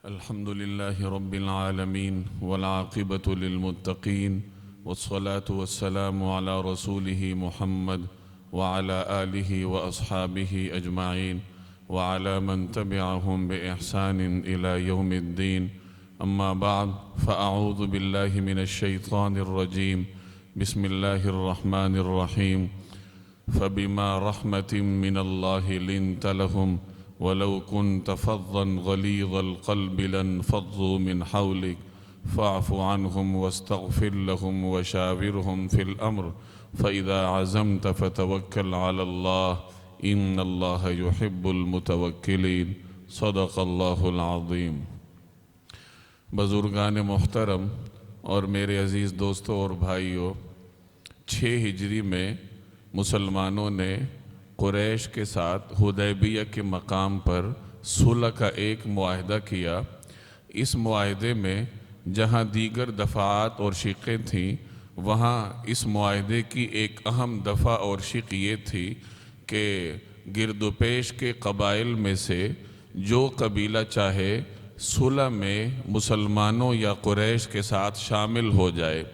الحمد لله رب العالمين والعاقبة للمتقين والصلاة والسلام على رسوله محمد وعلى آله وأصحابه أجمعين وعلى من تبعهم بإحسان إلى يوم الدين. أما بعد فأعوذ بالله من الشيطان الرجيم. بسم الله الرحمن الرحيم. فبما رحمة من الله لنت لهم ولو كنت فظا غليظ القلب لانفضوا من حولك فاعف عنهم واستغفر لهم وشاورهم في الأمر فإذا عزمت فتوكل على الله إن الله يحب المتوكلين. صدق الله العظيم. بزرگان محترم اور میرے عزیز دوستوں اور بھائیوں، 6 ہجری میں مسلمانوں نے قریش کے ساتھ حدیبیہ کے مقام پر صلح کا ایک معاہدہ کیا. اس معاہدے میں جہاں دیگر دفعات اور شقیں تھیں، وہاں اس معاہدے کی ایک اہم دفعہ اور شق یہ تھی کہ گرد و پیش کے قبائل میں سے جو قبیلہ چاہے صلح میں مسلمانوں یا قریش کے ساتھ شامل ہو جائے.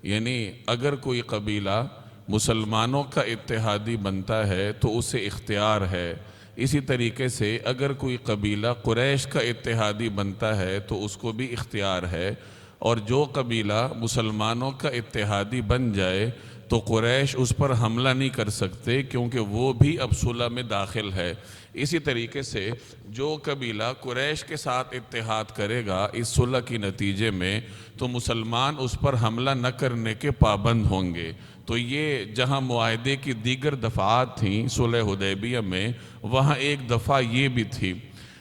یعنی اگر کوئی قبیلہ مسلمانوں کا اتحادی بنتا ہے تو اسے اختیار ہے. اسی طریقے سے اگر کوئی قبیلہ قریش کا اتحادی بنتا ہے تو اس کو بھی اختیار ہے. اور جو قبیلہ مسلمانوں کا اتحادی بن جائے تو قریش اس پر حملہ نہیں کر سکتے، کیونکہ وہ بھی اب صلح میں داخل ہے. اسی طریقے سے جو قبیلہ قریش کے ساتھ اتحاد کرے گا اس صلح کی نتیجے میں، تو مسلمان اس پر حملہ نہ کرنے کے پابند ہوں گے. تو یہ جہاں معاہدے کی دیگر دفعات تھیں صلح حدیبیہ میں، وہاں ایک دفعہ یہ بھی تھی.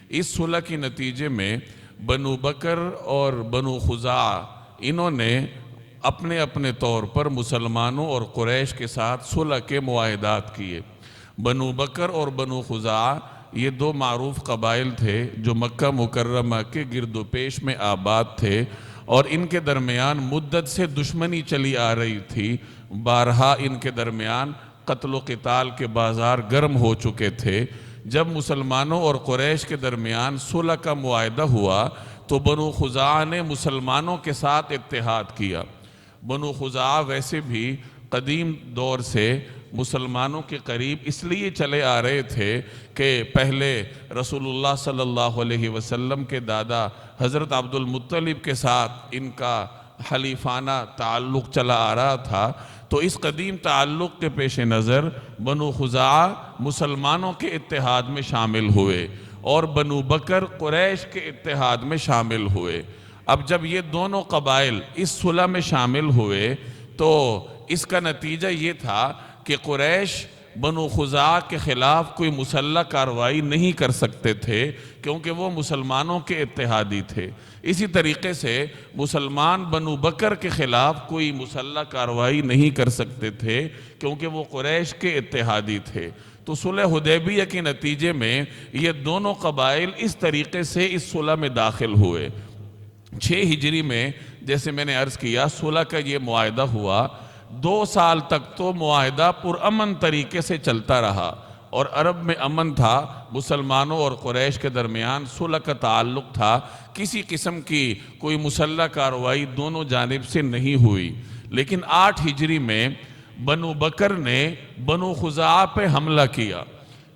اس صلح کی نتیجے میں بنو بکر اور بنو خزاعہ انہوں نے اپنے اپنے طور پر مسلمانوں اور قریش کے ساتھ صلح کے معاہدات کیے. بنو بکر اور بنو خزاعہ یہ 2 معروف قبائل تھے جو مکہ مکرمہ کے گرد و پیش میں آباد تھے، اور ان کے درمیان مدت سے دشمنی چلی آ رہی تھی. بارہا ان کے درمیان قتل و قتال کے بازار گرم ہو چکے تھے. جب مسلمانوں اور قریش کے درمیان صلح کا معاہدہ ہوا تو بنو خزاعہ نے مسلمانوں کے ساتھ اتحاد کیا. بنو خزاعہ ویسے بھی قدیم دور سے مسلمانوں کے قریب اس لیے چلے آ رہے تھے کہ پہلے رسول اللہ صلی اللہ علیہ وسلم کے دادا حضرت عبد المطلب کے ساتھ ان کا حلیفانہ تعلق چلا آ رہا تھا. تو اس قدیم تعلق کے پیش نظر بنو خزاعہ مسلمانوں کے اتحاد میں شامل ہوئے اور بنو بکر قریش کے اتحاد میں شامل ہوئے. اب جب یہ دونوں قبائل اس صلح میں شامل ہوئے تو اس کا نتیجہ یہ تھا کہ قریش بنو خزاعہ کے خلاف کوئی مسلح کارروائی نہیں کر سکتے تھے، کیونکہ وہ مسلمانوں کے اتحادی تھے. اسی طریقے سے مسلمان بنو بکر کے خلاف کوئی مسلح کارروائی نہیں کر سکتے تھے، کیونکہ وہ قریش کے اتحادی تھے. تو صلح حدیبیہ کے نتیجے میں یہ دونوں قبائل اس طریقے سے اس صلح میں داخل ہوئے. 6 ہجری میں جیسے میں نے عرض کیا صلح کا یہ معاہدہ ہوا. 2 سال تک تو معاہدہ پرامن طریقے سے چلتا رہا اور عرب میں امن تھا. مسلمانوں اور قریش کے درمیان صلح کا تعلق تھا. کسی قسم کی کوئی مسلح کارروائی دونوں جانب سے نہیں ہوئی. لیکن 8 ہجری میں بنو بکر نے بنو خزاعہ پہ حملہ کیا.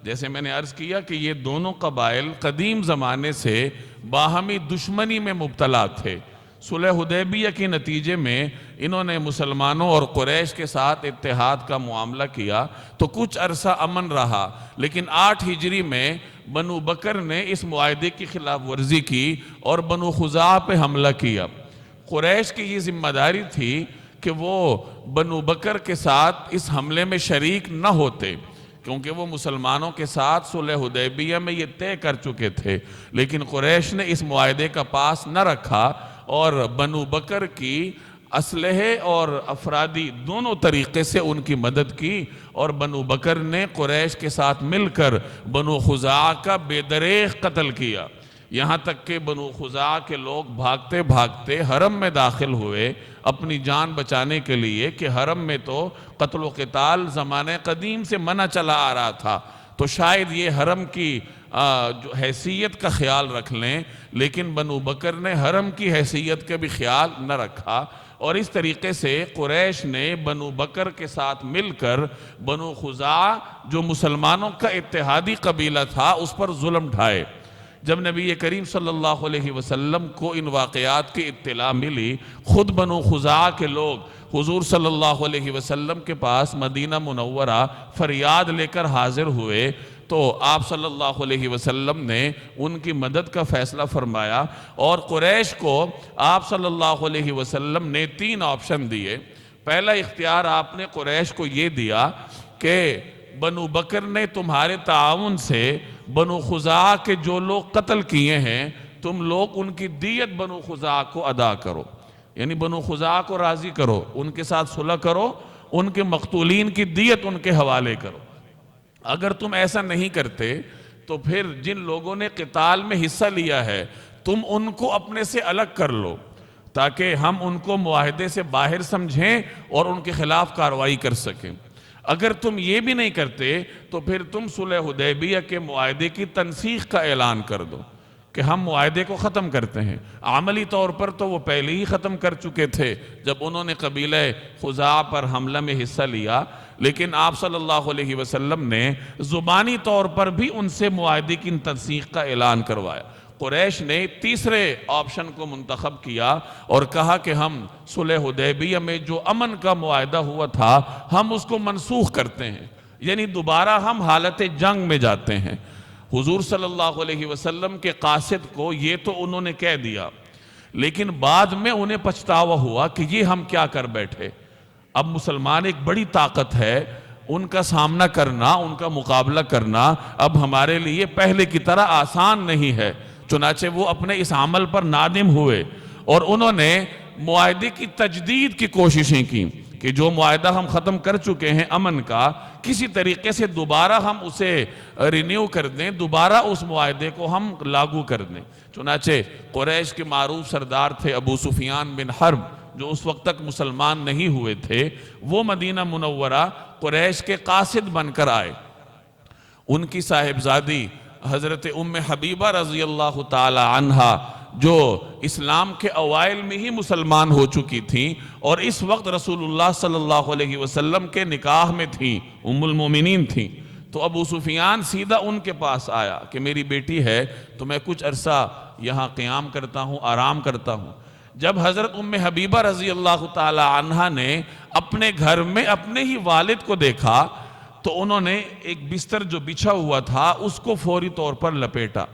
جیسے میں نے عرض کیا کہ یہ دونوں قبائل قدیم زمانے سے باہمی دشمنی میں مبتلا تھے. صلح حدیبیہ کے نتیجے میں انہوں نے مسلمانوں اور قریش کے ساتھ اتحاد کا معاملہ کیا تو کچھ عرصہ امن رہا. لیکن 8 ہجری میں بنو بکر نے اس معاہدے کی خلاف ورزی کی اور بنو خزاعہ پہ حملہ کیا. قریش کی یہ ذمہ داری تھی کہ وہ بنو بکر کے ساتھ اس حملے میں شریک نہ ہوتے، کیونکہ وہ مسلمانوں کے ساتھ صلح حدیبیہ میں یہ طے کر چکے تھے. لیکن قریش نے اس معاہدے کا پاس نہ رکھا اور بنو بکر کی اسلحے اور افرادی دونوں طریقے سے ان کی مدد کی، اور بنو بکر نے قریش کے ساتھ مل کر بنو خزاعہ کا بے دریغ قتل کیا. یہاں تک کہ بنو خزاعہ کے لوگ بھاگتے بھاگتے حرم میں داخل ہوئے اپنی جان بچانے کے لیے، کہ حرم میں تو قتل و قتال زمانے قدیم سے منع چلا آ رہا تھا. تو شاید یہ حرم کی جو حیثیت کا خیال رکھ لیں، لیکن بنو بکر نے حرم کی حیثیت کا بھی خیال نہ رکھا، اور اس طریقے سے قریش نے بنو بکر کے ساتھ مل کر بنو خزاعہ جو مسلمانوں کا اتحادی قبیلہ تھا اس پر ظلم ڈھائے۔ جب نبی کریم صلی اللہ علیہ وسلم کو ان واقعات کی اطلاع ملی، خود بنو خزاعہ کے لوگ حضور صلی اللہ علیہ وسلم کے پاس مدینہ منورہ فریاد لے کر حاضر ہوئے، تو آپ صلی اللہ علیہ وسلم نے ان کی مدد کا فیصلہ فرمایا، اور قریش کو آپ صلی اللہ علیہ وسلم نے 3 آپشن دیے۔ پہلا اختیار آپ نے قریش کو یہ دیا کہ بنو بکر نے تمہارے تعاون سے بنو خزاعہ کے جو لوگ قتل کیے ہیں، تم لوگ ان کی دیت بنو خزاعہ کو ادا کرو، یعنی بنو خزاعہ کو راضی کرو، ان کے ساتھ صلح کرو، ان کے مقتولین کی دیت ان کے حوالے کرو۔ اگر تم ایسا نہیں کرتے تو پھر جن لوگوں نے قتال میں حصہ لیا ہے تم ان کو اپنے سے الگ کر لو، تاکہ ہم ان کو معاہدے سے باہر سمجھیں اور ان کے خلاف کارروائی کر سکیں۔ اگر تم یہ بھی نہیں کرتے تو پھر تم صلح حدیبیہ کے معاہدے کی تنسیخ کا اعلان کر دو کہ ہم معاہدے کو ختم کرتے ہیں۔ عملی طور پر تو وہ پہلے ہی ختم کر چکے تھے جب انہوں نے قبیلہ خزاعہ پر حملہ میں حصہ لیا، لیکن آپ صلی اللہ علیہ وسلم نے زبانی طور پر بھی ان سے معاہدے کی تنسیخ کا اعلان کروایا۔ قریش نے تیسرے آپشن کو منتخب کیا اور کہا کہ ہم صلح حدیبیہ میں جو امن کا معاہدہ ہوا تھا ہم اس کو منسوخ کرتے ہیں، یعنی دوبارہ ہم حالت جنگ میں جاتے ہیں۔ حضور صلی اللہ علیہ وسلم کے قاصد کو یہ تو انہوں نے کہہ دیا، لیکن بعد میں انہیں پچھتاوا ہوا کہ یہ ہم کیا کر بیٹھے۔ اب مسلمان ایک بڑی طاقت ہے، ان کا سامنا کرنا، ان کا مقابلہ کرنا اب ہمارے لیے پہلے کی طرح آسان نہیں ہے۔ چنانچہ وہ اپنے اس عمل پر نادم ہوئے اور انہوں نے معاہدے کی تجدید کی کوششیں کی کہ جو معاہدہ ہم ختم کر چکے ہیں امن کا، کسی طریقے سے دوبارہ ہم اسے رینیو کر دیں، دوبارہ اس معاہدے کو ہم لاگو کر دیں۔ چنانچہ قریش کے معروف سردار تھے ابو سفیان بن حرب، جو اس وقت تک مسلمان نہیں ہوئے تھے، وہ مدینہ منورہ قریش کے قاصد بن کر آئے۔ ان کی صاحبزادی حضرت ام حبیبہ رضی اللہ تعالی عنہا جو اسلام کے اوائل میں ہی مسلمان ہو چکی تھیں اور اس وقت رسول اللہ صلی اللہ علیہ وسلم کے نکاح میں تھیں، ام المومنین تھیں، تو ابو سفیان سیدھا ان کے پاس آیا کہ میری بیٹی ہے تو میں کچھ عرصہ یہاں قیام کرتا ہوں، آرام کرتا ہوں۔ جب حضرت ام حبیبہ رضی اللہ تعالی عنہا نے اپنے گھر میں اپنے ہی والد کو دیکھا تو انہوں نے ایک بستر جو بچھا ہوا تھا اس کو فوری طور پر لپیٹا۔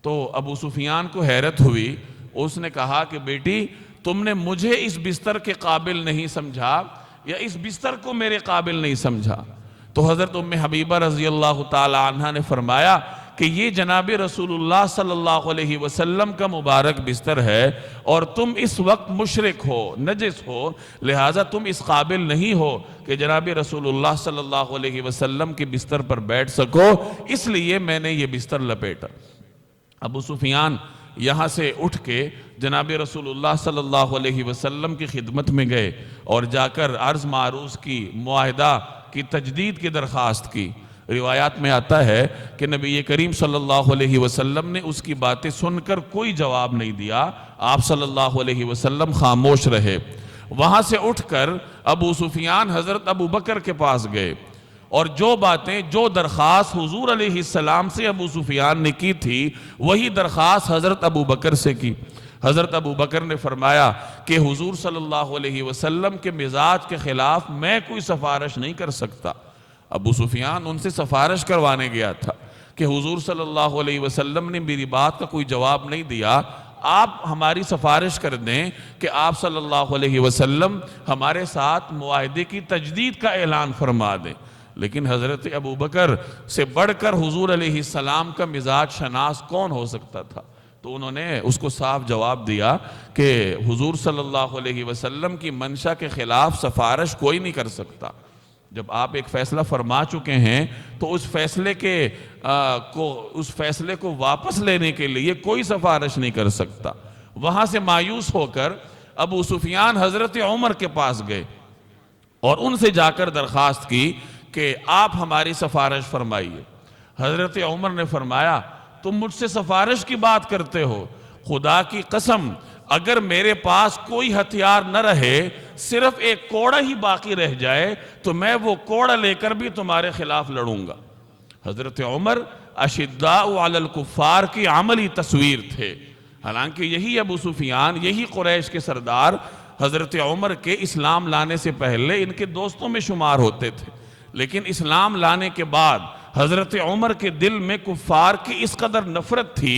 تو ابو سفیان کو حیرت ہوئی، اس نے کہا کہ بیٹی تم نے مجھے اس بستر کے قابل نہیں سمجھا یا اس بستر کو میرے قابل نہیں سمجھا؟ تو حضرت ام حبیبہ رضی اللہ تعالی عنہ نے فرمایا کہ یہ جناب رسول اللہ صلی اللہ علیہ وسلم کا مبارک بستر ہے اور تم اس وقت مشرک ہو، نجس ہو، لہٰذا تم اس قابل نہیں ہو کہ جناب رسول اللہ صلی اللہ علیہ وسلم کے بستر پر بیٹھ سکو، اس لیے میں نے یہ بستر لپیٹا۔ ابو سفیان یہاں سے اٹھ کے جناب رسول اللہ صلی اللہ علیہ وسلم کی خدمت میں گئے اور جا کر عرض معروض کی، معاہدہ کی تجدید کی درخواست کی۔ روایات میں آتا ہے کہ نبی کریم صلی اللہ علیہ وسلم نے اس کی باتیں سن کر کوئی جواب نہیں دیا، آپ صلی اللہ علیہ وسلم خاموش رہے۔ وہاں سے اٹھ کر ابو سفیان حضرت ابو بکر کے پاس گئے اور جو باتیں، جو درخواست حضور علیہ السلام سے ابو سفیان نے کی تھی وہی درخواست حضرت ابو بکر سے کی۔ حضرت ابو بکر نے فرمایا کہ حضور صلی اللہ علیہ وسلم کے مزاج کے خلاف میں کوئی سفارش نہیں کر سکتا۔ ابو سفیان ان سے سفارش کروانے گیا تھا کہ حضور صلی اللہ علیہ وسلم نے میری بات کا کوئی جواب نہیں دیا، آپ ہماری سفارش کر دیں کہ آپ صلی اللہ علیہ وسلم ہمارے ساتھ معاہدے کی تجدید کا اعلان فرما دیں۔ لیکن حضرت ابو بکر سے بڑھ کر حضور علیہ السلام کا مزاج شناس کون ہو سکتا تھا؟ تو انہوں نے اس کو صاف جواب دیا کہ حضور صلی اللہ علیہ وسلم کی منشا کے خلاف سفارش کوئی نہیں کر سکتا۔ جب آپ ایک فیصلہ فرما چکے ہیں تو اس فیصلے کو واپس لینے کے لیے کوئی سفارش نہیں کر سکتا۔ وہاں سے مایوس ہو کر ابو سفیان حضرت عمر کے پاس گئے اور ان سے جا کر درخواست کی کہ آپ ہماری سفارش فرمائیے۔ حضرت عمر نے فرمایا تم مجھ سے سفارش کی بات کرتے ہو، خدا کی قسم اگر میرے پاس کوئی ہتھیار نہ رہے، صرف ایک کوڑا ہی باقی رہ جائے تو میں وہ کوڑا لے کر بھی تمہارے خلاف لڑوں گا۔ حضرت عمر اشداء علی الکفار کی عملی تصویر تھے، حالانکہ یہی ابو سفیان، یہی قریش کے سردار حضرت عمر کے اسلام لانے سے پہلے ان کے دوستوں میں شمار ہوتے تھے، لیکن اسلام لانے کے بعد حضرت عمر کے دل میں کفار کی اس قدر نفرت تھی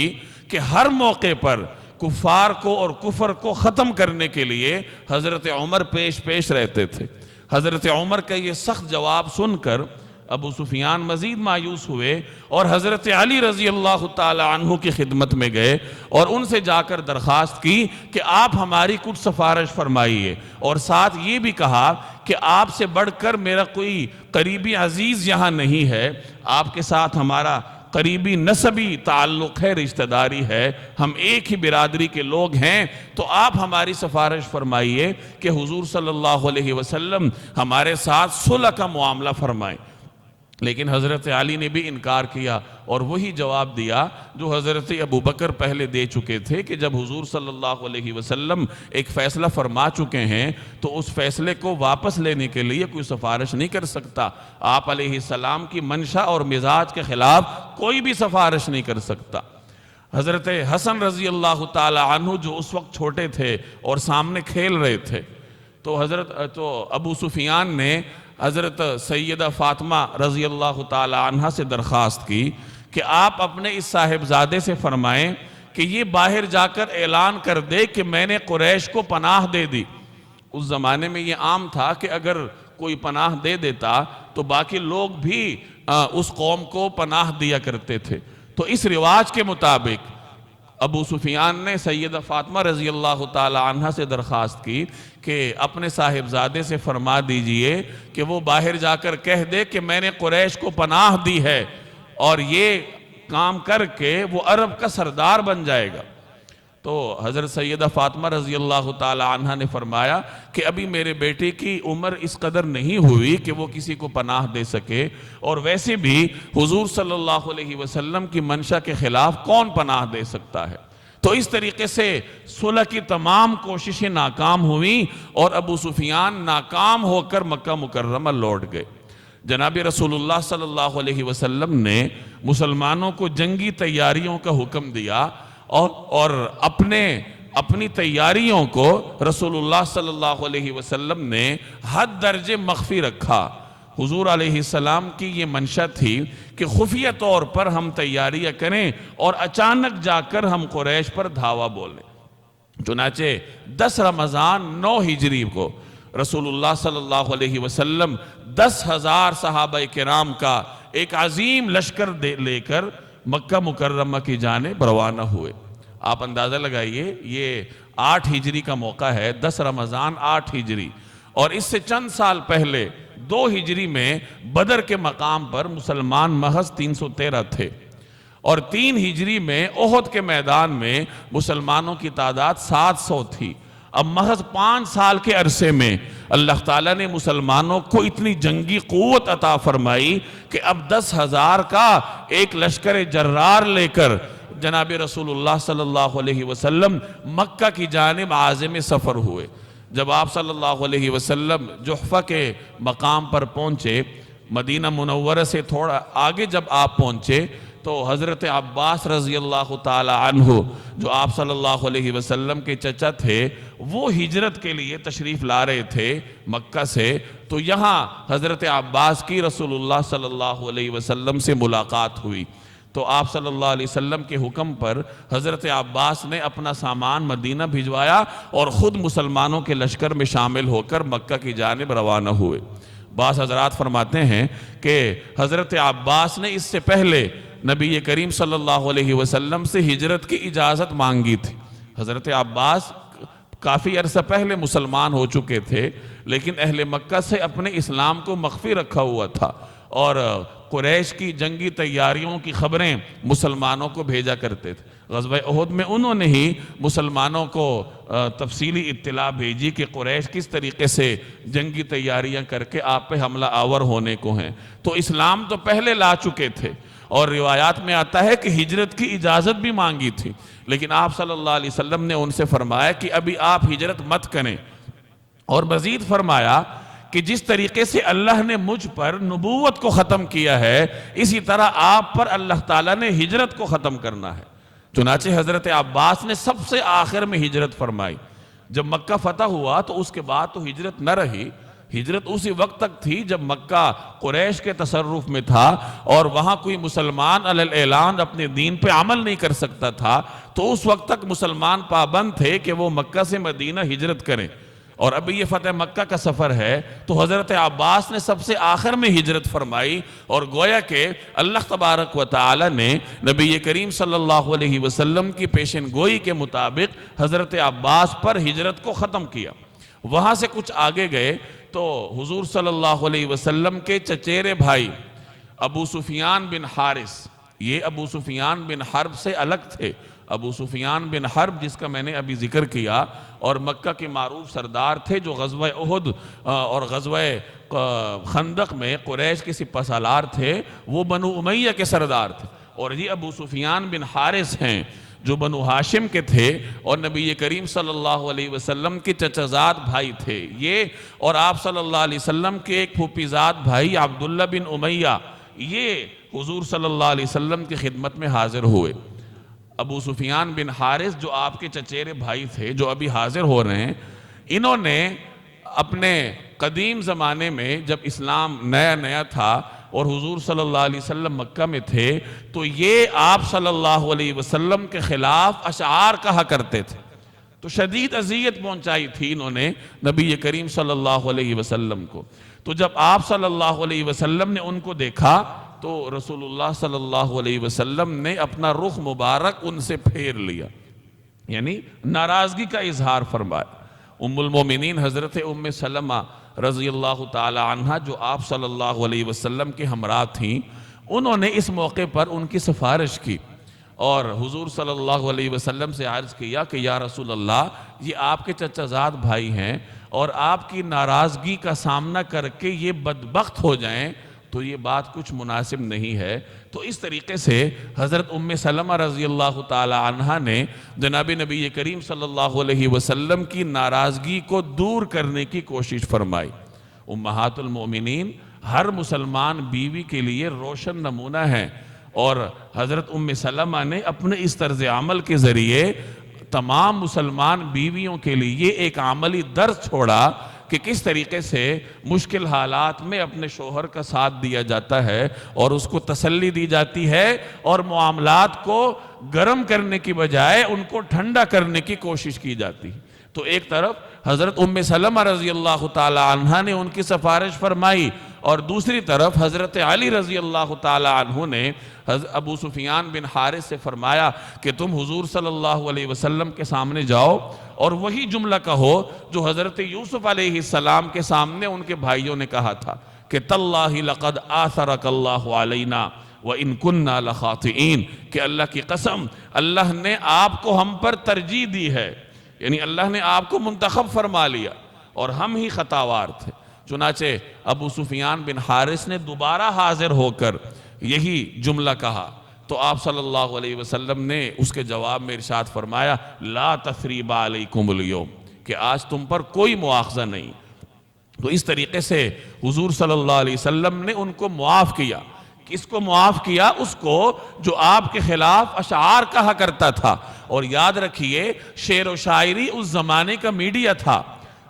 کہ ہر موقع پر کفار کو اور کفر کو ختم کرنے کے لیے حضرت عمر پیش رہتے تھے۔ حضرت عمر کا یہ سخت جواب سن کر ابو سفیان مزید مایوس ہوئے اور حضرت علی رضی اللہ تعالی عنہ کی خدمت میں گئے اور ان سے جا کر درخواست کی کہ آپ ہماری کچھ سفارش فرمائیے، اور ساتھ یہ بھی کہا کہ آپ سے بڑھ کر میرا کوئی قریبی عزیز یہاں نہیں ہے، آپ کے ساتھ ہمارا قریبی نسبی تعلق ہے، رشتہ داری ہے، ہم ایک ہی برادری کے لوگ ہیں، تو آپ ہماری سفارش فرمائیے کہ حضور صلی اللہ علیہ وسلم ہمارے ساتھ صلح کا معاملہ فرمائیں۔ لیکن حضرت علی نے بھی انکار کیا اور وہی جواب دیا جو حضرت ابو بکر پہلے دے چکے تھے کہ جب حضور صلی اللہ علیہ وسلم ایک فیصلہ فرما چکے ہیں تو اس فیصلے کو واپس لینے کے لیے کوئی سفارش نہیں کر سکتا۔ آپ علیہ السلام کی منشا اور مزاج کے خلاف کوئی بھی سفارش نہیں کر سکتا۔ حضرت حسن رضی اللہ تعالی عنہ جو اس وقت چھوٹے تھے اور سامنے کھیل رہے تھے، تو ابو سفیان نے حضرت سیدہ فاطمہ رضی اللہ تعالی عنہ سے درخواست کی کہ آپ اپنے اس صاحبزادے سے فرمائیں کہ یہ باہر جا کر اعلان کر دے کہ میں نے قریش کو پناہ دے دی۔ اس زمانے میں یہ عام تھا کہ اگر کوئی پناہ دے دیتا تو باقی لوگ بھی اس قوم کو پناہ دیا کرتے تھے، تو اس رواج کے مطابق ابو سفیان نے سیدہ فاطمہ رضی اللہ تعالی عنہ سے درخواست کی کہ اپنے صاحبزادے سے فرما دیجئے کہ وہ باہر جا کر کہہ دے کہ میں نے قریش کو پناہ دی ہے، اور یہ کام کر کے وہ عرب کا سردار بن جائے گا۔ تو حضرت سیدہ فاطمہ رضی اللہ تعالی عنہ نے فرمایا کہ ابھی میرے بیٹے کی عمر اس قدر نہیں ہوئی کہ وہ کسی کو پناہ دے سکے، اور ویسے بھی حضور صلی اللہ علیہ وسلم کی منشا کے خلاف کون پناہ دے سکتا ہے۔ تو اس طریقے سے صلح کی تمام کوششیں ناکام ہوئیں اور ابو سفیان ناکام ہو کر مکہ مکرمہ لوٹ گئے۔ جناب رسول اللہ صلی اللہ علیہ وسلم نے مسلمانوں کو جنگی تیاریوں کا حکم دیا اور اپنی تیاریوں کو رسول اللہ صلی اللہ علیہ وسلم نے حد درجے مخفی رکھا۔ حضور علیہ السلام کی یہ منشا تھی کہ خفیہ طور پر ہم تیاریاں کریں اور اچانک جا کر ہم قریش پر دھاوا بولیں۔ چنانچہ 10 رمضان 9 ہجری کو رسول اللہ صلی اللہ علیہ وسلم 10,000 صحابہ کرام کا ایک عظیم لشکر لے کر مکہ مکرمہ کی جانب روانہ ہوئے۔ آپ اندازہ لگائیے، یہ 8 ہجری کا موقع ہے، 10 رمضان 8 ہجری، اور اس سے چند سال پہلے 2 ہجری میں بدر کے مقام پر مسلمان محض 313 تھے، اور 3 ہجری میں احد کے میدان میں مسلمانوں کی تعداد 700 تھی۔ اب محض 5 سال کے عرصے میں اللہ تعالیٰ نے مسلمانوں کو اتنی جنگی قوت عطا فرمائی کہ اب 10,000 کا ایک لشکر جرار لے کر جناب رسول اللہ صلی اللہ علیہ وسلم مکہ کی جانب عازم سفر ہوئے۔ جب آپ صلی اللہ علیہ وسلم جحفہ کے مقام پر پہنچے، مدینہ منورہ سے تھوڑا آگے جب آپ پہنچے تو حضرت عباس رضی اللہ تعالی عنہ جو آپ صلی اللہ علیہ وسلم کے چچا تھے، وہ ہجرت کے لیے تشریف لا رہے تھے مکہ سے، تو یہاں حضرت عباس کی رسول اللہ صلی اللہ علیہ وسلم سے ملاقات ہوئی۔ تو آپ صلی اللہ علیہ وسلم کے حکم پر حضرت عباس نے اپنا سامان مدینہ بھجوایا اور خود مسلمانوں کے لشکر میں شامل ہو کر مکہ کی جانب روانہ ہوئے۔ بعض حضرات فرماتے ہیں کہ حضرت عباس نے اس سے پہلے نبی کریم صلی اللہ علیہ وسلم سے ہجرت کی اجازت مانگی تھی۔ حضرت عباس کافی عرصہ پہلے مسلمان ہو چکے تھے، لیکن اہل مکہ سے اپنے اسلام کو مخفی رکھا ہوا تھا، اور قریش کی جنگی تیاریوں کی خبریں مسلمانوں کو بھیجا کرتے تھے۔ غزوہ احد میں انہوں نے ہی مسلمانوں کو تفصیلی اطلاع بھیجی کہ قریش کس طریقے سے جنگی تیاریاں کر کے آپ پہ حملہ آور ہونے کو ہیں۔ تو اسلام تو پہلے لا چکے تھے، اور روایات میں آتا ہے کہ ہجرت کی اجازت بھی مانگی تھی، لیکن آپ صلی اللہ علیہ وسلم نے ان سے فرمایا کہ ابھی آپ ہجرت مت کریں، اور مزید فرمایا کہ جس طریقے سے اللہ نے مجھ پر نبوت کو ختم کیا ہے، اسی طرح آپ پر اللہ تعالیٰ نے ہجرت کو ختم کرنا ہے۔ چنانچہ حضرت عباس نے سب سے آخر میں ہجرت فرمائی۔ جب مکہ فتح ہوا تو اس کے بعد تو ہجرت نہ رہی، ہجرت اسی وقت تک تھی جب مکہ قریش کے تصرف میں تھا اور وہاں کوئی مسلمان علی الاعلان اپنے دین پہ عمل نہیں کر سکتا تھا، تو اس وقت تک مسلمان پابند تھے کہ وہ مکہ سے مدینہ ہجرت کریں۔ اور ابھی یہ فتح مکہ کا سفر ہے تو حضرت عباس نے سب سے آخر میں ہجرت فرمائی، اور گویا کہ اللہ تبارک و تعالی نے نبی کریم صلی اللہ علیہ وسلم کی پیشن گوئی کے مطابق حضرت عباس پر ہجرت کو ختم کیا۔ وہاں سے کچھ آگے گئے تو حضور صلی اللہ علیہ وسلم کے چچیرے بھائی ابو سفیان بن حارث، یہ ابو سفیان بن حرب سے الگ تھے۔ ابو سفیان بن حرب جس کا میں نے ابھی ذکر کیا اور مکہ کے معروف سردار تھے، جو غزوہ احد اور غزوہ خندق میں قریش کے سپہ سالار تھے، وہ بنو امیہ کے سردار تھے۔ اور یہ ابو سفیان بن حارث ہیں جو بنو ہاشم کے تھے اور نبی کریم صلی اللہ علیہ وسلم کے چچا زاد بھائی تھے یہ، اور آپ صلی اللہ علیہ وسلم کے ایک پھوپھی زاد بھائی عبداللہ بن امیہ، یہ حضور صلی اللہ علیہ وسلم کی خدمت میں حاضر ہوئے۔ ابو سفیان بن حارث جو آپ کے چچیرے بھائی تھے، جو ابھی حاضر ہو رہے ہیں، انہوں نے اپنے قدیم زمانے میں جب اسلام نیا تھا اور حضور صلی اللہ علیہ وسلم مکہ میں تھے، تو یہ آپ صلی اللہ علیہ وسلم کے خلاف اشعار کہا کرتے تھے۔ تو شدید اذیت پہنچائی تھی انہوں نے نبی کریم صلی اللہ علیہ وسلم کو۔ تو جب آپ صلی اللہ علیہ وسلم نے ان کو دیکھا تو رسول اللہ صلی اللہ علیہ وسلم نے اپنا رخ مبارک ان سے پھیر لیا، یعنی ناراضگی کا اظہار فرمایا۔ ام المومنین حضرت ام سلمہ رضی اللہ تعالی عنہ جو آپ صلی اللہ علیہ وسلم کے ہمراہ تھیں، انہوں نے اس موقع پر ان کی سفارش کی اور حضور صلی اللہ علیہ وسلم سے عرض کیا کہ یا رسول اللہ، یہ آپ کے چچا زاد بھائی ہیں اور آپ کی ناراضگی کا سامنا کر کے یہ بدبخت ہو جائیں تو یہ بات کچھ مناسب نہیں ہے۔ تو اس طریقے سے حضرت ام سلمہ رضی اللہ تعالی عنہ نے جناب نبی کریم صلی اللہ علیہ وسلم کی ناراضگی کو دور کرنے کی کوشش فرمائی۔ امہات المؤمنین ہر مسلمان بیوی کے لیے روشن نمونہ ہیں، اور حضرت ام سلمہ نے اپنے اس طرز عمل کے ذریعے تمام مسلمان بیویوں کے لیے ایک عملی درس چھوڑا کہ کس طریقے سے مشکل حالات میں اپنے شوہر کا ساتھ دیا جاتا ہے اور اس کو تسلی دی جاتی ہے، اور معاملات کو گرم کرنے کی بجائے ان کو ٹھنڈا کرنے کی کوشش کی جاتی ہے۔ تو ایک طرف حضرت ام سلمہ رضی اللہ تعالی عنہ نے ان کی سفارش فرمائی، اور دوسری طرف حضرت علی رضی اللہ تعالی عنہ نے ابو سفیان بن حارث سے فرمایا کہ تم حضور صلی اللہ علیہ وسلم کے سامنے جاؤ اور وہی جملہ کہو جو حضرت یوسف علیہ السلام کے سامنے ان کے بھائیوں نے کہا تھا کہ تاللہ لقد آثرک اللہ علینا وَإِن كُنَّا لَخَاطِئِينَ، کہ اللہ کی قسم اللہ نے آپ کو ہم پر ترجیح دی ہے، یعنی اللہ نے آپ کو منتخب فرما لیا اور ہم ہی خطاوار تھے۔ چنانچہ ابو سفیان بن حارث نے دوبارہ حاضر ہو کر یہی جملہ کہا تو آپ صلی اللہ علیہ وسلم نے اس کے جواب میں ارشاد فرمایا لا تثریب علیکم اليوم، کہ آج تم پر کوئی مواخذہ نہیں۔ تو اس طریقے سے حضور صلی اللہ علیہ وسلم نے ان کو معاف کیا۔ کس کو معاف کیا؟ اس کو جو آپ کے خلاف اشعار کہا کرتا تھا۔ اور یاد رکھیے شعر و شاعری اس زمانے کا میڈیا تھا،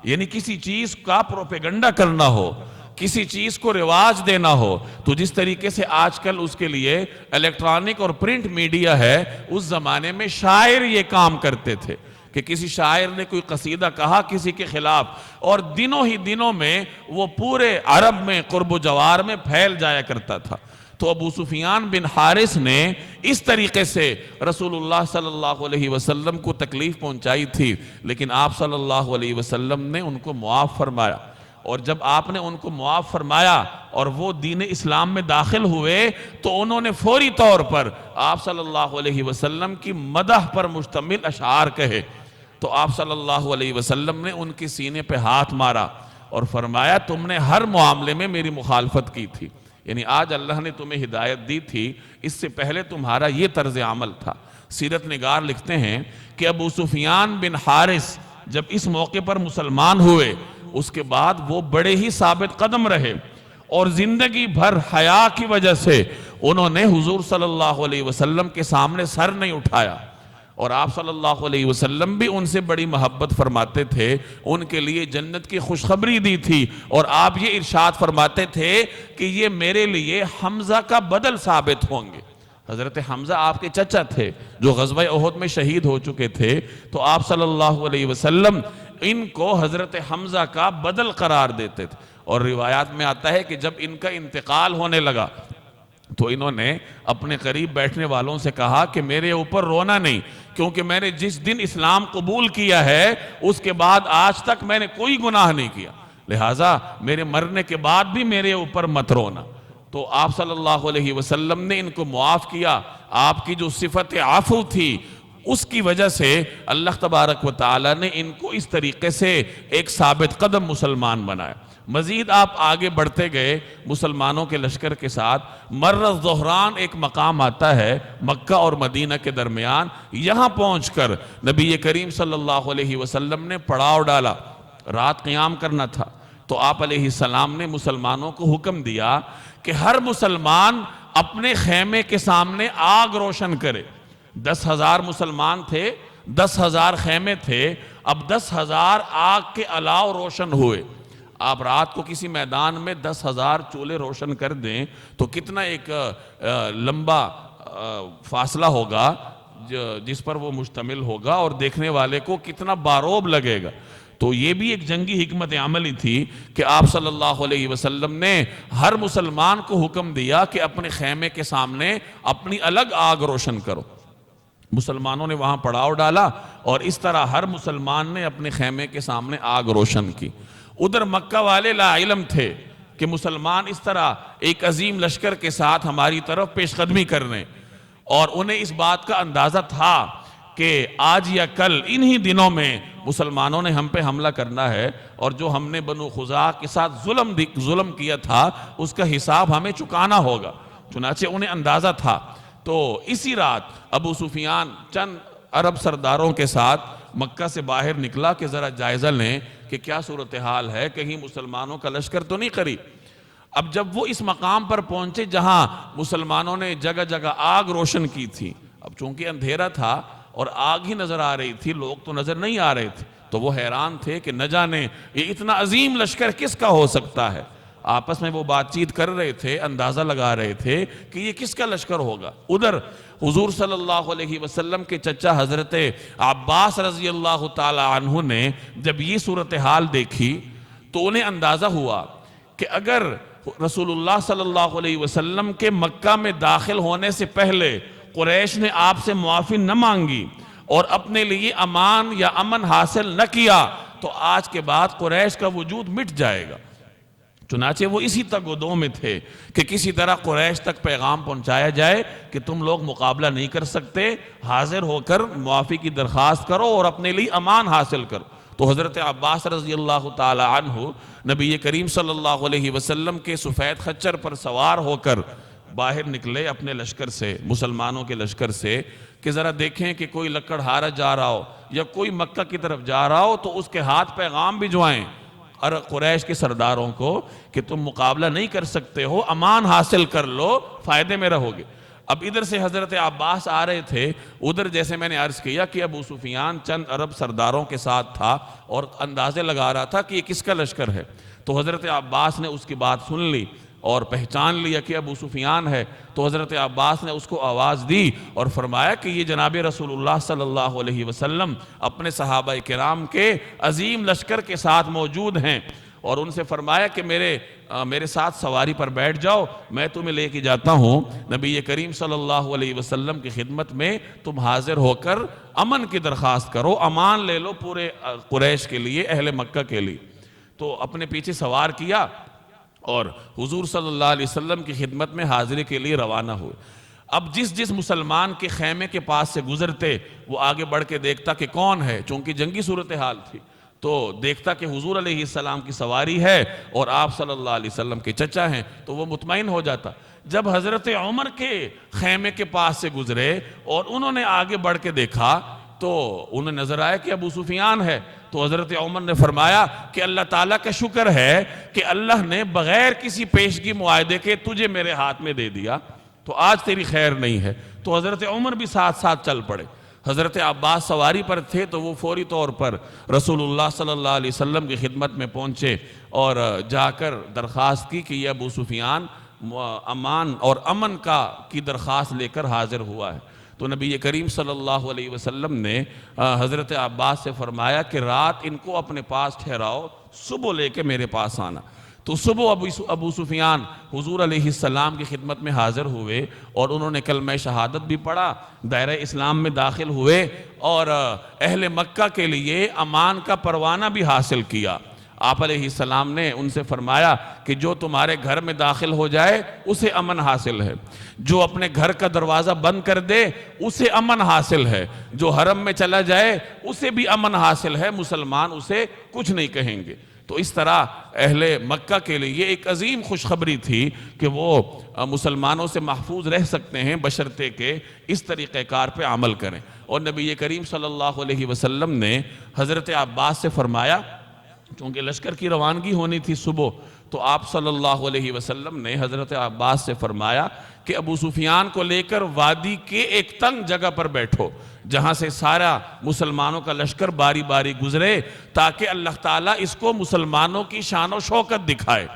یعنی کسی چیز کا پروپیگنڈا کرنا ہو، کسی چیز کو رواج دینا ہو تو جس طریقے سے آج کل اس کے لیے الیکٹرانک اور پرنٹ میڈیا ہے، اس زمانے میں شاعر یہ کام کرتے تھے کہ کسی شاعر نے کوئی قصیدہ کہا کسی کے خلاف اور دنوں ہی دنوں میں وہ پورے عرب میں قرب و جوار میں پھیل جایا کرتا تھا۔ تو ابو سفیان بن حارث نے اس طریقے سے رسول اللہ صلی اللہ علیہ وسلم کو تکلیف پہنچائی تھی، لیکن آپ صلی اللہ علیہ وسلم نے ان کو معاف فرمایا۔ اور جب آپ نے ان کو معاف فرمایا اور وہ دین اسلام میں داخل ہوئے تو انہوں نے فوری طور پر آپ صلی اللہ علیہ وسلم کی مدح پر مشتمل اشعار کہے۔ تو آپ صلی اللہ علیہ وسلم نے ان کے سینے پہ ہاتھ مارا اور فرمایا تم نے ہر معاملے میں میری مخالفت کی تھی، یعنی آج اللہ نے تمہیں ہدایت دی تھی، اس سے پہلے تمہارا یہ طرز عمل تھا۔ سیرت نگار لکھتے ہیں کہ ابو سفیان بن حارث جب اس موقع پر مسلمان ہوئے، اس کے بعد وہ بڑے ہی ثابت قدم رہے، اور زندگی بھر حیا کی وجہ سے انہوں نے حضور صلی اللہ علیہ وسلم کے سامنے سر نہیں اٹھایا، اور آپ صلی اللہ علیہ وسلم بھی ان سے بڑی محبت فرماتے تھے، ان کے لیے جنت کی خوشخبری دی تھی، اور آپ یہ ارشاد فرماتے تھے کہ یہ میرے لیے حمزہ کا بدل ثابت ہوں گے۔ حضرت حمزہ آپ کے چچا تھے جو غزوہ احد میں شہید ہو چکے تھے، تو آپ صلی اللہ علیہ وسلم ان کو حضرت حمزہ کا بدل قرار دیتے تھے، اور روایات میں آتا ہے کہ جب ان کا انتقال ہونے لگا تو انہوں نے اپنے قریب بیٹھنے والوں سے کہا کہ میرے اوپر رونا نہیں، کیونکہ میں نے جس دن اسلام قبول کیا ہے اس کے بعد آج تک میں نے کوئی گناہ نہیں کیا، لہٰذا میرے مرنے کے بعد بھی میرے اوپر مت رونا۔ تو آپ صلی اللہ علیہ وسلم نے ان کو معاف کیا۔ آپ کی جو صفت عفو تھی اس کی وجہ سے اللہ تبارک و تعالی نے ان کو اس طریقے سے ایک ثابت قدم مسلمان بنایا۔ مزید آپ آگے بڑھتے گئے مسلمانوں کے لشکر کے ساتھ، مر الظہران ایک مقام آتا ہے مکہ اور مدینہ کے درمیان، یہاں پہنچ کر نبی کریم صلی اللہ علیہ وسلم نے پڑاؤ ڈالا، رات قیام کرنا تھا، تو آپ علیہ السلام نے مسلمانوں کو حکم دیا کہ ہر مسلمان اپنے خیمے کے سامنے آگ روشن کرے۔ 10,000 مسلمان تھے، 10,000 خیمے تھے، اب 10,000 آگ کے علاوہ روشن ہوئے۔ آپ رات کو کسی میدان میں 10,000 چولہے روشن کر دیں تو کتنا ایک لمبا فاصلہ ہوگا جس پر وہ مشتمل ہوگا، اور دیکھنے والے کو کتنا باروب لگے گا۔ تو یہ بھی ایک جنگی حکمت عملی تھی کہ آپ صلی اللہ علیہ وسلم نے ہر مسلمان کو حکم دیا کہ اپنے خیمے کے سامنے اپنی الگ آگ روشن کرو۔ مسلمانوں نے وہاں پڑاؤ ڈالا، اور اس طرح ہر مسلمان نے اپنے خیمے کے سامنے آگ روشن کی۔ ادھر مکہ والے لا علم تھے کہ مسلمان اس طرح ایک عظیم لشکر کے ساتھ ہماری طرف پیش قدمی کر رہے ہیں، اور انہیں اس بات کا اندازہ تھا کہ آج یا کل انہی دنوں میں مسلمانوں نے ہم پہ حملہ کرنا ہے، اور جو ہم نے بنو خزاعہ کے ساتھ ظلم کیا تھا اس کا حساب ہمیں چکانا ہوگا، چنانچہ انہیں اندازہ تھا۔ تو اسی رات ابو سفیان چند عرب سرداروں کے ساتھ مکہ سے باہر نکلا کہ ذرا جائزہ لیں کہ کیا صورتحال ہے، کہیں مسلمانوں کا لشکر تو نہیں قریب۔ اب جب وہ اس مقام پر پہنچے جہاں مسلمانوں نے جگہ جگہ آگ روشن کی تھی، اب چونکہ اندھیرا تھا اور آگ ہی نظر آ رہی تھی، لوگ تو نظر نہیں آ رہے تھے، تو وہ حیران تھے کہ نہ جانے یہ اتنا عظیم لشکر کس کا ہو سکتا ہے۔ آپس میں وہ بات چیت کر رہے تھے، اندازہ لگا رہے تھے کہ یہ کس کا لشکر ہوگا۔ ادھر حضور صلی اللہ علیہ وسلم کے چچا حضرت عباس رضی اللہ تعالی عنہ نے جب یہ صورتحال دیکھی تو انہیں اندازہ ہوا کہ اگر رسول اللہ صلی اللہ علیہ وسلم کے مکہ میں داخل ہونے سے پہلے قریش نے آپ سے معافی نہ مانگی اور اپنے لیے امان یا امن حاصل نہ کیا تو آج کے بعد قریش کا وجود مٹ جائے گا۔ چنانچہ وہ اسی تگ و دو میں تھے کہ کسی طرح قریش تک پیغام پہنچایا جائے کہ تم لوگ مقابلہ نہیں کر سکتے، حاضر ہو کر معافی کی درخواست کرو اور اپنے لیے امان حاصل کرو۔ تو حضرت عباس رضی اللہ تعالی عنہ نبی کریم صلی اللہ علیہ وسلم کے سفید خچر پر سوار ہو کر باہر نکلے اپنے لشکر سے، مسلمانوں کے لشکر سے، کہ ذرا دیکھیں کہ کوئی لکڑہارا جا رہا ہو یا کوئی مکہ کی طرف جا رہا ہو تو اس کے ہاتھ پیغام بھجوائیں قریش کے سرداروں کو کہ تم مقابلہ نہیں کر سکتے ہو، امان حاصل کر لو، فائدے میں رہو گے۔ اب ادھر سے حضرت عباس آ رہے تھے، ادھر جیسے میں نے عرض کیا کہ ابو سفیان چند عرب سرداروں کے ساتھ تھا اور اندازے لگا رہا تھا کہ یہ کس کا لشکر ہے۔ تو حضرت عباس نے اس کی بات سن لی اور پہچان لیا کہ ابو سفیان ہے، تو حضرت عباس نے اس کو آواز دی اور فرمایا کہ یہ جناب رسول اللہ صلی اللہ علیہ وسلم اپنے صحابہ کرام کے عظیم لشکر کے ساتھ موجود ہیں، اور ان سے فرمایا کہ میرے ساتھ سواری پر بیٹھ جاؤ، میں تمہیں لے کے جاتا ہوں نبی کریم صلی اللہ علیہ وسلم کی خدمت میں، تم حاضر ہو کر امن کی درخواست کرو، امان لے لو پورے قریش کے لیے، اہل مکہ کے لیے۔ تو اپنے پیچھے سوار کیا اور حضور صلی اللہ علیہ وسلم کی خدمت میں حاضری کے لیے روانہ ہوئے۔ اب جس مسلمان کے خیمے کے پاس سے گزرتے وہ آگے بڑھ کے دیکھتا کہ کون ہے، چونکہ جنگی صورتحال تھی، تو دیکھتا کہ حضور علیہ السلام کی سواری ہے اور آپ صلی اللہ علیہ وسلم کے چچا ہیں تو وہ مطمئن ہو جاتا۔ جب حضرت عمر کے خیمے کے پاس سے گزرے اور انہوں نے آگے بڑھ کے دیکھا تو انہیں نظر آیا کہ ابو سفیان ہے، تو حضرت عمر نے فرمایا کہ اللہ تعالیٰ کا شکر ہے کہ اللہ نے بغیر کسی پیشگی معاہدے کے تجھے میرے ہاتھ میں دے دیا، تو آج تیری خیر نہیں ہے۔ تو حضرت عمر بھی ساتھ ساتھ چل پڑے۔ حضرت عباس سواری پر تھے تو وہ فوری طور پر رسول اللہ صلی اللہ علیہ وسلم کی خدمت میں پہنچے اور جا کر درخواست کی کہ یہ ابو سفیان امان اور امن کی درخواست لے کر حاضر ہوا ہے۔ تو نبی کریم صلی اللہ علیہ وسلم نے حضرت عباس سے فرمایا کہ رات ان کو اپنے پاس ٹھہراؤ، صبح لے کے میرے پاس آنا۔ تو صبح ابو سفیان حضور علیہ السلام کی خدمت میں حاضر ہوئے اور انہوں نے کلمہ شہادت بھی پڑھا، دائرہ اسلام میں داخل ہوئے اور اہل مکہ کے لیے امان کا پروانہ بھی حاصل کیا۔ آپ علیہ السلام نے ان سے فرمایا کہ جو تمہارے گھر میں داخل ہو جائے اسے امن حاصل ہے، جو اپنے گھر کا دروازہ بند کر دے اسے امن حاصل ہے، جو حرم میں چلا جائے اسے بھی امن حاصل ہے، مسلمان اسے کچھ نہیں کہیں گے۔ تو اس طرح اہل مکہ کے لیے ایک عظیم خوشخبری تھی کہ وہ مسلمانوں سے محفوظ رہ سکتے ہیں بشرطے کہ اس طریقہ کار پہ عمل کریں۔ اور نبی کریم صلی اللہ علیہ وسلم نے حضرت عباس سے فرمایا، چونکہ لشکر کی روانگی ہونی تھی صبح، تو آپ صلی اللہ علیہ وسلم نے حضرت عباس سے فرمایا کہ ابو سفیان کو لے کر وادی کے ایک تنگ جگہ پر بیٹھو جہاں سے سارا مسلمانوں کا لشکر باری باری گزرے، تاکہ اللہ تعالیٰ اس کو مسلمانوں کی شان و شوکت دکھائے۔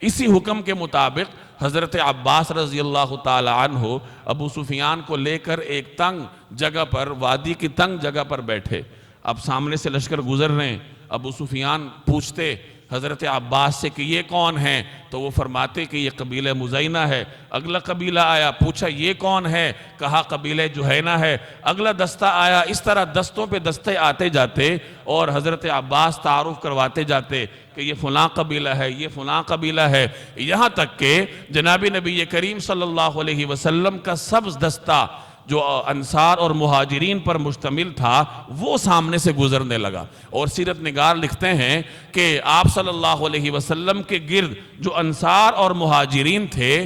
اسی حکم کے مطابق حضرت عباس رضی اللہ تعالی عنہ ابو سفیان کو لے کر ایک تنگ جگہ پر، وادی کی تنگ جگہ پر بیٹھے۔ اب سامنے سے لشکر گزر رہے ہیں، ابو سفیان پوچھتے حضرت عباس سے کہ یہ کون ہیں؟ تو وہ فرماتے کہ یہ قبیلہ مزینہ ہے۔ اگلا قبیلہ آیا، پوچھا یہ کون ہے؟ کہا قبیلہ جہینہ ہے۔ اگلا دستہ آیا، اس طرح دستوں پہ دستے آتے جاتے اور حضرت عباس تعارف کرواتے جاتے کہ یہ فلاں قبیلہ ہے، یہ فلاں قبیلہ ہے، یہاں تک کہ جناب نبی کریم صلی اللہ علیہ وسلم کا سبز دستہ جو انصار اور مہاجرین پر مشتمل تھا وہ سامنے سے گزرنے لگا۔ اور سیرت نگار لکھتے ہیں کہ آپ صلی اللہ علیہ وسلم کے گرد جو انصار اور مہاجرین تھے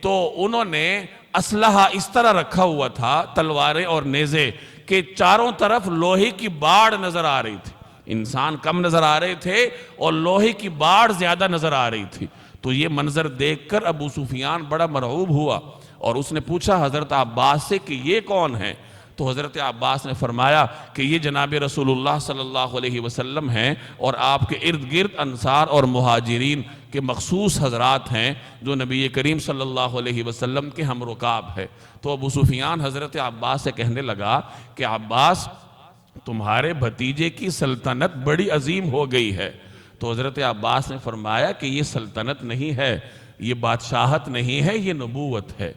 تو انہوں نے اسلحہ اس طرح رکھا ہوا تھا، تلواریں اور نیزے، کہ چاروں طرف لوہے کی باڑ نظر آ رہی تھی۔ انسان کم نظر آ رہے تھے اور لوہے کی باڑ زیادہ نظر آ رہی تھی۔ تو یہ منظر دیکھ کر ابو سفیان بڑا مرعوب ہوا اور اس نے پوچھا حضرت عباس سے کہ یہ کون ہیں؟ تو حضرت عباس نے فرمایا کہ یہ جناب رسول اللہ صلی اللہ علیہ وسلم ہیں اور آپ کے ارد گرد انصار اور مہاجرین کے مخصوص حضرات ہیں جو نبی کریم صلی اللہ علیہ وسلم کے ہم رکاب ہے۔ تو ابو سفیان حضرت عباس سے کہنے لگا کہ عباس، تمہارے بھتیجے کی سلطنت بڑی عظیم ہو گئی ہے۔ تو حضرت عباس نے فرمایا کہ یہ سلطنت نہیں ہے، یہ بادشاہت نہیں ہے، یہ نبوت ہے۔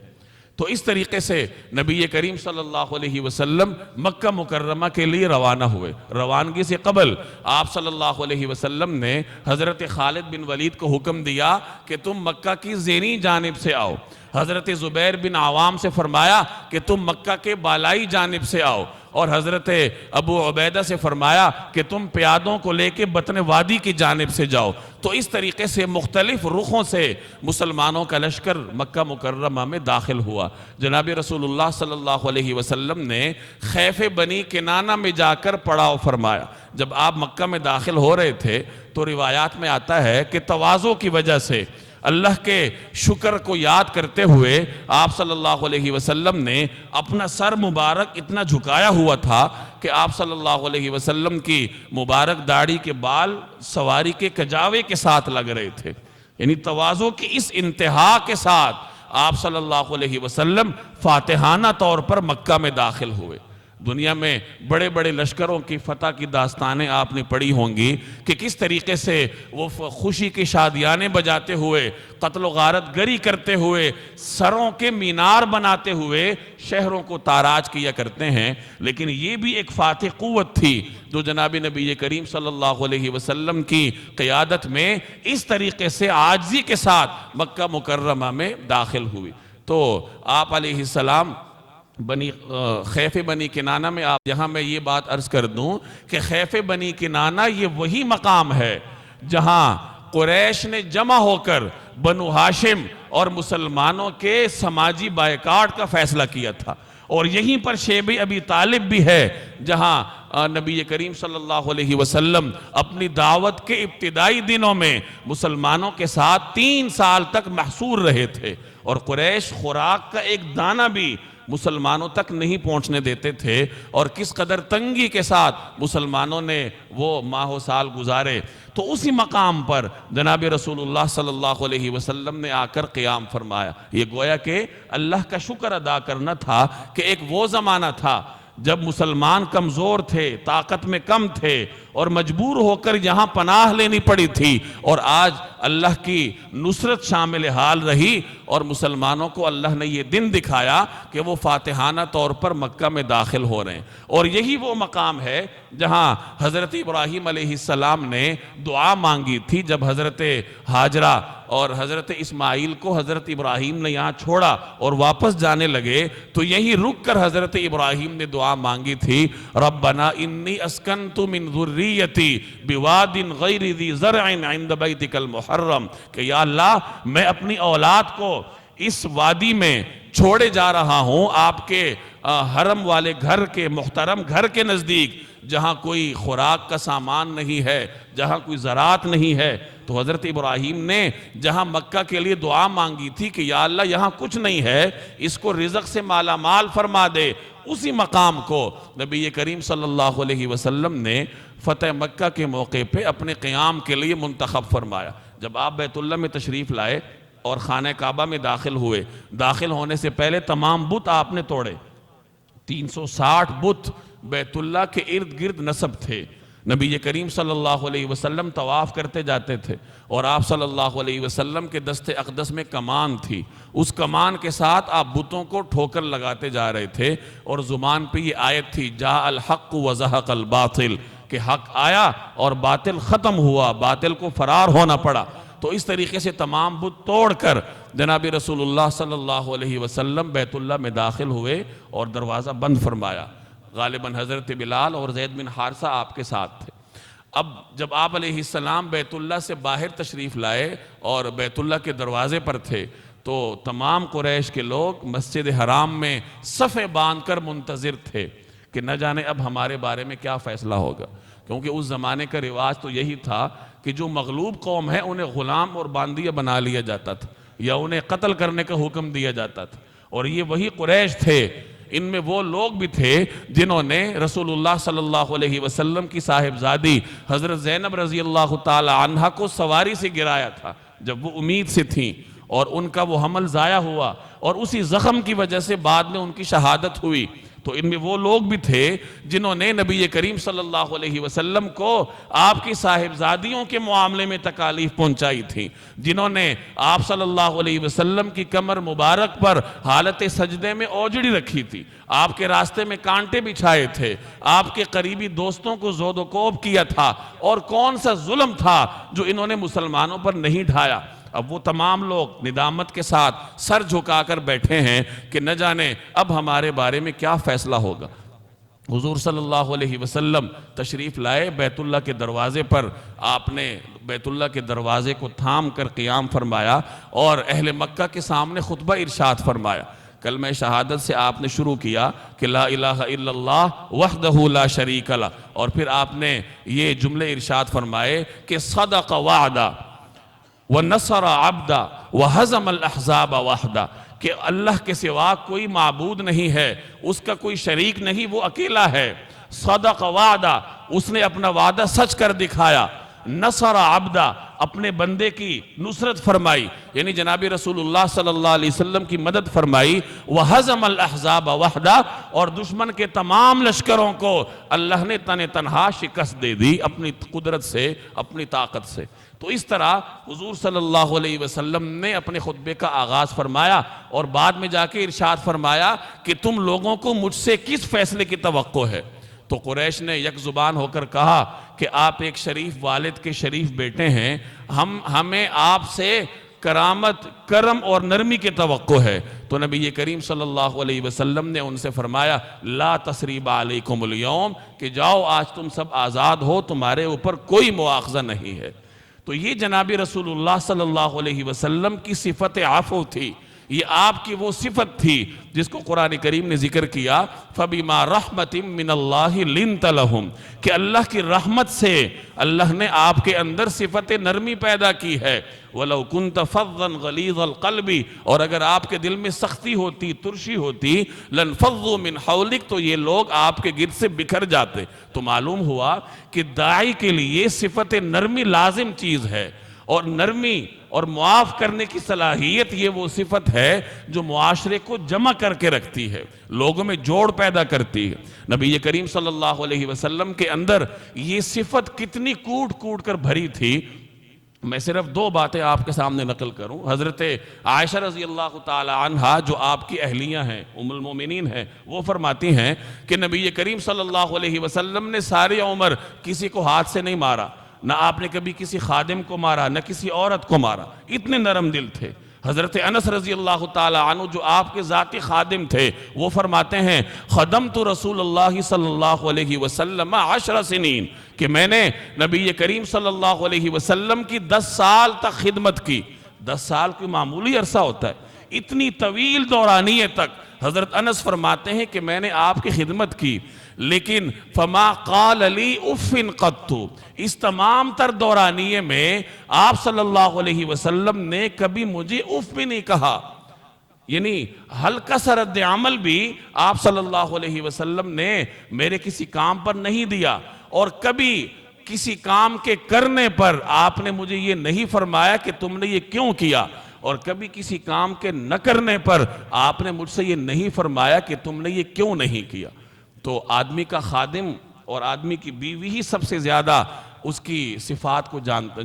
تو اس طریقے سے نبی کریم صلی اللہ علیہ وسلم مکہ مکرمہ کے لیے روانہ ہوئے۔ روانگی سے قبل آپ صلی اللہ علیہ وسلم نے حضرت خالد بن ولید کو حکم دیا کہ تم مکہ کی زینی جانب سے آؤ۔ حضرت زبیر بن عوام سے فرمایا کہ تم مکہ کے بالائی جانب سے آؤ، اور حضرت ابو عبیدہ سے فرمایا کہ تم پیادوں کو لے کے بطن وادی کی جانب سے جاؤ۔ تو اس طریقے سے مختلف رخوں سے مسلمانوں کا لشکر مکہ مکرمہ میں داخل ہوا۔ جناب رسول اللہ صلی اللہ علیہ وسلم نے خیف بنی کنانہ میں جا کر پڑاؤ فرمایا۔ جب آپ مکہ میں داخل ہو رہے تھے تو روایات میں آتا ہے کہ تواضع کی وجہ سے، اللہ کے شکر کو یاد کرتے ہوئے آپ صلی اللہ علیہ وسلم نے اپنا سر مبارک اتنا جھکایا ہوا تھا کہ آپ صلی اللہ علیہ وسلم کی مبارک داڑھی کے بال سواری کے کجاوے کے ساتھ لگ رہے تھے۔ یعنی تواضع کی اس انتہا کے ساتھ آپ صلی اللہ علیہ وسلم فاتحانہ طور پر مکہ میں داخل ہوئے۔ دنیا میں بڑے بڑے لشکروں کی فتح کی داستانیں آپ نے پڑھی ہوں گی کہ کس طریقے سے وہ خوشی کی شادیانے بجاتے ہوئے، قتل و غارت گری کرتے ہوئے، سروں کے مینار بناتے ہوئے شہروں کو تاراج کیا کرتے ہیں۔ لیکن یہ بھی ایک فاتح قوت تھی جو جناب نبی کریم صلی اللہ علیہ وسلم کی قیادت میں اس طریقے سے عاجزی کے ساتھ مکہ مکرمہ میں داخل ہوئی۔ تو آپ علیہ السلام خیف بنی کنانہ میں آپ یہاں میں یہ بات عرض کر دوں کہ خیف بنی کنانہ یہ وہی مقام ہے جہاں قریش نے جمع ہو کر بنو ہاشم اور مسلمانوں کے سماجی بائیکاٹ کا فیصلہ کیا تھا، اور یہیں پر شیب ابی طالب بھی ہے جہاں نبی کریم صلی اللہ علیہ وسلم اپنی دعوت کے ابتدائی دنوں میں مسلمانوں کے ساتھ 3 سال تک محصور رہے تھے، اور قریش خوراک کا ایک دانہ بھی مسلمانوں تک نہیں پہنچنے دیتے تھے، اور کس قدر تنگی کے ساتھ مسلمانوں نے وہ ماہ و سال گزارے۔ تو اسی مقام پر جناب رسول اللہ صلی اللہ علیہ وسلم نے آ کر قیام فرمایا۔ یہ گویا کہ اللہ کا شکر ادا کرنا تھا کہ ایک وہ زمانہ تھا جب مسلمان کمزور تھے، طاقت میں کم تھے، اور مجبور ہو کر یہاں پناہ لینی پڑی تھی، اور آج اللہ کی نصرت شامل حال رہی، اور مسلمانوں کو اللہ نے یہ دن دکھایا کہ وہ فاتحانہ طور پر مکہ میں داخل ہو رہے ہیں۔ اور یہی وہ مقام ہے جہاں حضرت ابراہیم علیہ السلام نے دعا مانگی تھی، جب حضرت ہاجرہ اور حضرت اسماعیل کو حضرت ابراہیم نے یہاں چھوڑا اور واپس جانے لگے، تو یہی رک کر حضرت ابراہیم نے دعا مانگی تھی، ربنا انی اسکنت من ذریتی بواد غیر ذی زرع عند بیتک المحرم، کہ یا اللہ میں اپنی اولاد کو اس وادی میں چھوڑے جا رہا ہوں آپ کے حرم والے گھر کے محترم گھر کے نزدیک، جہاں کوئی خوراک کا سامان نہیں ہے، جہاں کوئی زراعت نہیں ہے۔ تو حضرت ابراہیم نے جہاں مکہ کے لیے دعا مانگی تھی کہ یا اللہ یہاں کچھ نہیں ہے، اس کو رزق سے مالا مال فرما دے، اسی مقام کو نبی کریم صلی اللہ علیہ وسلم نے فتح مکہ کے موقع پہ اپنے قیام کے لیے منتخب فرمایا۔ جب آپ بیت اللہ میں تشریف لائے اور خانہ کعبہ میں داخل ہوئے، داخل ہونے سے پہلے تمام بت آپ نے توڑے، 360 بت بیت اللہ کے ارد گرد نصب تھے۔ نبی کریم صلی اللہ علیہ وسلم طواف کرتے جاتے تھے، اور آپ صلی اللہ علیہ وسلم کے دست اقدس میں کمان تھی، اس کمان کے ساتھ آپ بتوں کو ٹھوکر لگاتے جا رہے تھے، اور زبان پہ یہ آیت تھی جاء الحق وزہق الباطل، کہ حق آیا اور باطل ختم ہوا، باطل کو فرار ہونا پڑا۔ تو اس طریقے سے تمام بت توڑ کر جناب رسول اللہ صلی اللہ علیہ وسلم بیت اللہ میں داخل ہوئے اور دروازہ بند فرمایا۔ غالباً حضرت بلال اور زید بن حارثہ آپ کے ساتھ تھے۔ اب جب آپ علیہ السلام بیت اللہ سے باہر تشریف لائے اور بیت اللہ کے دروازے پر تھے، تو تمام قریش کے لوگ مسجد حرام میں صفیں باندھ کر منتظر تھے کہ نہ جانے اب ہمارے بارے میں کیا فیصلہ ہوگا، کیونکہ اس زمانے کا رواج تو یہی تھا کہ جو مغلوب قوم ہے انہیں غلام اور باندیا بنا لیا جاتا تھا، یا انہیں قتل کرنے کا حکم دیا جاتا تھا۔ اور یہ وہی قریش تھے، ان میں وہ لوگ بھی تھے جنہوں نے رسول اللہ صلی اللہ علیہ وسلم کی صاحبزادی حضرت زینب رضی اللہ تعالی عنہ کو سواری سے گرایا تھا جب وہ امید سے تھیں، اور ان کا وہ حمل ضائع ہوا، اور اسی زخم کی وجہ سے بعد میں ان کی شہادت ہوئی۔ تو ان میں وہ لوگ بھی تھے جنہوں نے نبی کریم صلی اللہ علیہ وسلم کو آپ کی صاحبزادیوں کے معاملے میں تکالیف پہنچائی تھی، جنہوں نے آپ صلی اللہ علیہ وسلم کی کمر مبارک پر حالت سجدے میں اوجڑی رکھی تھی، آپ کے راستے میں کانٹے بچھائے تھے، آپ کے قریبی دوستوں کو زود و کوب کیا تھا، اور کون سا ظلم تھا جو انہوں نے مسلمانوں پر نہیں ڈھایا۔ اب وہ تمام لوگ ندامت کے ساتھ سر جھکا کر بیٹھے ہیں کہ نہ جانے اب ہمارے بارے میں کیا فیصلہ ہوگا۔ حضور صلی اللہ علیہ وسلم تشریف لائے بیت اللہ کے دروازے پر، آپ نے بیت اللہ کے دروازے کو تھام کر قیام فرمایا اور اہل مکہ کے سامنے خطبہ ارشاد فرمایا۔ کلمہ شہادت سے آپ نے شروع کیا کہ لا الہ الا اللہ وحدہ لا شریک لہ، اور پھر آپ نے یہ جملے ارشاد فرمائے کہ صدق وعدہ وَنَصَرَ عَبْدًا وَحَزَمَ الْأَحْزَابَ وَحْدًا، کہ اللہ کے سوا کوئی معبود نہیں ہے، اس کا کوئی شریک نہیں، وہ اکیلا ہے۔ صدق وعدہ، اس نے اپنا وعدہ سچ کر دکھایا۔ نصر عبدہ، اپنے بندے کی نصرت فرمائی، یعنی جناب رسول اللہ صلی اللہ علیہ وسلم کی مدد فرمائی۔ وَحَزَمَ الْأَحْزَابَ وَحْدًا، اور دشمن کے تمام لشکروں کو اللہ نے تنہا شکست دے دی اپنی قدرت سے، اپنی طاقت سے۔ تو اس طرح حضور صلی اللہ علیہ وسلم نے اپنے خطبے کا آغاز فرمایا، اور بعد میں جا کے ارشاد فرمایا کہ تم لوگوں کو مجھ سے کس فیصلے کی توقع ہے؟ تو قریش نے یک زبان ہو کر کہا کہ آپ ایک شریف والد کے شریف بیٹے ہیں، ہمیں آپ سے کرامت، کرم اور نرمی کی توقع ہے، تو نبی کریم صلی اللہ علیہ وسلم نے ان سے فرمایا لا تثریب علیکم اليوم، کہ جاؤ آج تم سب آزاد ہو، تمہارے اوپر کوئی مواخذہ نہیں ہے۔ تو یہ جناب رسول اللہ صلی اللہ علیہ وسلم کی صفت عفو تھی، یہ آپ کی وہ صفت تھی جس کو قرآن کریم نے ذکر کیا فَبِمَا رَحْمَةٍ مِّنَ اللَّهِ لِنْتَ لَهُمْ، کہ اللہ کی رحمت سے اللہ نے آپ کے اندر صفت نرمی پیدا کی ہے۔ وَلَوْ كُنْتَ فَظًّا غَلِيظَ الْقَلْبِ، اور اگر آپ کے دل میں سختی ہوتی، ترشی ہوتی، لَنْفَضُّوا مِنْ حَوْلِكَ، تو یہ لوگ آپ کے گرد سے بکھر جاتے۔ تو معلوم ہوا کہ داعی کے لیے صفت نرمی لازم چیز ہے، اور نرمی اور معاف کرنے کی صلاحیت یہ وہ صفت ہے جو معاشرے کو جمع کر کے رکھتی ہے، لوگوں میں جوڑ پیدا کرتی ہے۔ نبی کریم صلی اللہ علیہ وسلم کے اندر یہ صفت کتنی کوٹ کوٹ کر بھری تھی۔ میں صرف دو باتیں آپ کے سامنے نقل کروں۔ حضرت عائشہ رضی اللہ تعالی عنہا جو آپ کی اہلیہ ہیں، ام المومنین ہیں، وہ فرماتی ہیں کہ نبی کریم صلی اللہ علیہ وسلم نے ساری عمر کسی کو ہاتھ سے نہیں مارا، نہ آپ نے کبھی کسی خادم کو مارا، نہ کسی عورت کو مارا، اتنے نرم دل تھے۔ حضرت انس رضی اللہ تعالی عنہ جو آپ کے ذاتی خادم تھے، وہ فرماتے ہیں خدمت رسول اللہ صلی اللہ علیہ وسلم 10 سنین، کہ میں نے نبی کریم صلی اللہ علیہ وسلم کی 10 سال تک خدمت کی۔ 10 سال کوئی معمولی عرصہ ہوتا ہے، اتنی طویل دورانیے تک حضرت انس فرماتے ہیں کہ میں نے آپ کی خدمت کی، لیکن فما قال لی اف قط، اس تمام تر دورانیے میں آپ صلی اللہ علیہ وسلم نے کبھی مجھے اف بھی نہیں کہا، یعنی ہلکا سا رد عمل بھی آپ صلی اللہ علیہ وسلم نے میرے کسی کام پر نہیں دیا، اور کبھی کسی کام کے کرنے پر آپ نے مجھے یہ نہیں فرمایا کہ تم نے یہ کیوں کیا، اور کبھی کسی کام کے نہ کرنے پر آپ نے مجھ سے یہ نہیں فرمایا کہ تم نے یہ کیوں نہیں کیا۔ تو آدمی کا خادم اور آدمی کی بیوی ہی سب سے زیادہ اس کی صفات کو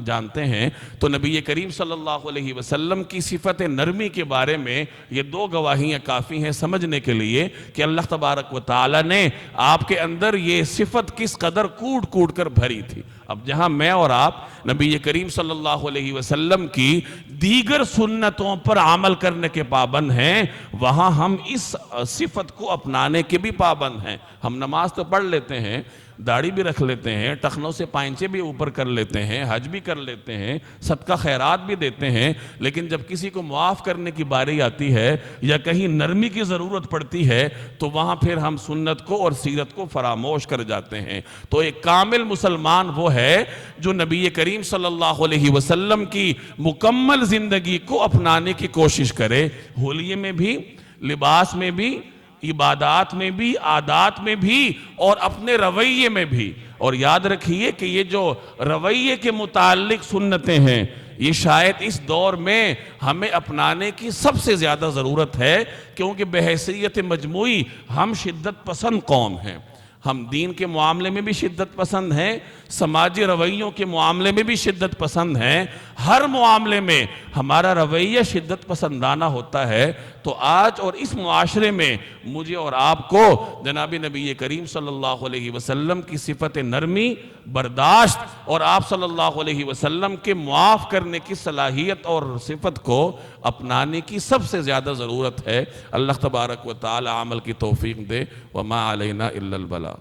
جانتے ہیں۔ تو نبی کریم صلی اللہ علیہ وسلم کی صفت نرمی کے بارے میں یہ 2 گواہیاں کافی ہیں سمجھنے کے لیے کہ اللہ تبارک و تعالی نے آپ کے اندر یہ صفت کس قدر کوٹ کوٹ کر بھری تھی۔ اب جہاں میں اور آپ نبی کریم صلی اللہ علیہ وسلم کی دیگر سنتوں پر عمل کرنے کے پابند ہیں، وہاں ہم اس صفت کو اپنانے کے بھی پابند ہیں۔ ہم نماز تو پڑھ لیتے ہیں، داڑھی بھی رکھ لیتے ہیں، ٹخنوں سے پائنچے بھی اوپر کر لیتے ہیں، حج بھی کر لیتے ہیں، صدقہ خیرات بھی دیتے ہیں، لیکن جب کسی کو معاف کرنے کی باری آتی ہے یا کہیں نرمی کی ضرورت پڑتی ہے تو وہاں پھر ہم سنت کو اور سیرت کو فراموش کر جاتے ہیں۔ تو ایک کامل مسلمان وہ ہے جو نبی کریم صلی اللہ علیہ وسلم کی مکمل زندگی کو اپنانے کی کوشش کرے، حلیے میں بھی، لباس میں بھی، عبادات میں بھی، عادات میں بھی، اور اپنے رویے میں بھی۔ اور یاد رکھیے کہ یہ جو رویے کے متعلق سنتیں ہیں، یہ شاید اس دور میں ہمیں اپنانے کی سب سے زیادہ ضرورت ہے، کیونکہ بحیثیت مجموعی ہم شدت پسند قوم ہیں۔ ہم دین کے معاملے میں بھی شدت پسند ہیں، سماجی رویوں کے معاملے میں بھی شدت پسند ہیں، ہر معاملے میں ہمارا رویہ شدت پسندانہ ہوتا ہے۔ تو آج اور اس معاشرے میں مجھے اور آپ کو جناب نبی کریم صلی اللہ علیہ وسلم کی صفت نرمی، برداشت اور آپ صلی اللہ علیہ وسلم کے معاف کرنے کی صلاحیت اور صفت کو اپنانے کی سب سے زیادہ ضرورت ہے۔ اللہ تبارک و تعالی عمل کی توفیق دے۔ وما علینا الا البلاغ۔